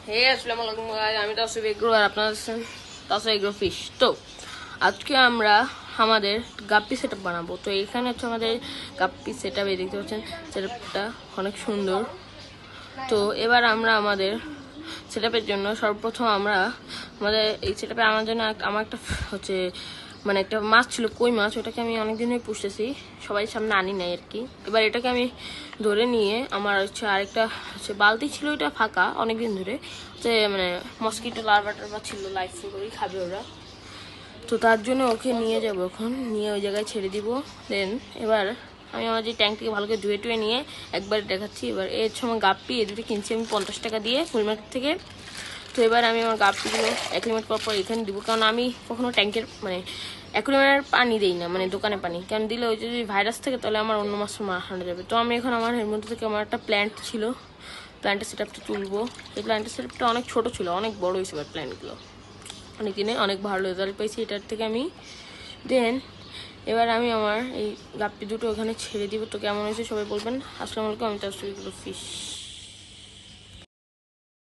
হে আসসালামু আলাইকুম গাইস, আমি তাসফ এগ্রো আর আপনারা আছেন তাসফ এগ্রো ফিশ। তো আজকে আমরা আমাদের গাপ্পি সেটআপ বানাবো। তো এখানে হচ্ছে আমাদের গাপ্পি সেটআপ, এই দেখতে পাচ্ছেন সেটআপটা অনেক সুন্দর। তো এবার আমরা আমাদের সেটআপের জন্য সর্বপ্রথম আমরা আমাদের এই সেটআপে আমার জন্য আমার একটা হচ্ছে মানে একটা মাছ ছিল, কই মাছ, ওটাকে আমি অনেকদিন ধরে পুষতেছি, সবাই সামনে আনি নাই আর কি। এবার এটাকে আমি ধরে নিয়ে আমার হচ্ছে আরেকটা হচ্ছে বালতি ছিল, এটা ফাঁকা অনেকদিন ধরে, যে মানে মসকিটো লার্ভা টার্ভা ছিল, লাইফ ফুড ওই খাবে ওরা। তো তার জন্য ওকে নিয়ে যাবো, এখন নিয়ে ওই জায়গায় ছেড়ে দিব। দেন এবার আমি আমার যে ট্যাঙ্ক থেকে ভালো করে ধুয়ে টুয়ে নিয়ে একবার দেখাচ্ছি। এবার এর সময় গাপ্পি এই দুটো কিনছি আমি 50 টাকা দিয়ে ফুল মার্কেট থেকে। তো এবার আমি আমার গাপ্পিগুলো অ্যাকুইমেট করার পর এখানে দিব, কারণ আমি কখনো ট্যাঙ্কের মানে অ্যাকুইমেটের পানি দিই না, মানে দোকানে পানি, কারণ দিলে ওই যদি ভাইরাস থাকে তাহলে আমার অন্য মাছ মারা যাবে। তো আমি এখন আমার এর মধ্যে থেকে আমার একটা প্ল্যান্ট ছিল, প্ল্যান্টের সেটআপটা তুলবো। এই প্ল্যান্টের সেটআপটা অনেক ছোট ছিল, অনেক বড় হয়েছে এবার প্ল্যান্টগুলো, অনেক দিনে অনেক ভালো রেজাল্ট পেয়েছি এটার থেকে আমি। দেন এবার আমি আমার এই গাপ্পি দুটো ওখানে ছেড়ে দিব। তো কেমন হয়েছে সবাই বলবেন। আসসালামু আলাইকুম, আমি তাসফ এগ্রো ফিশ।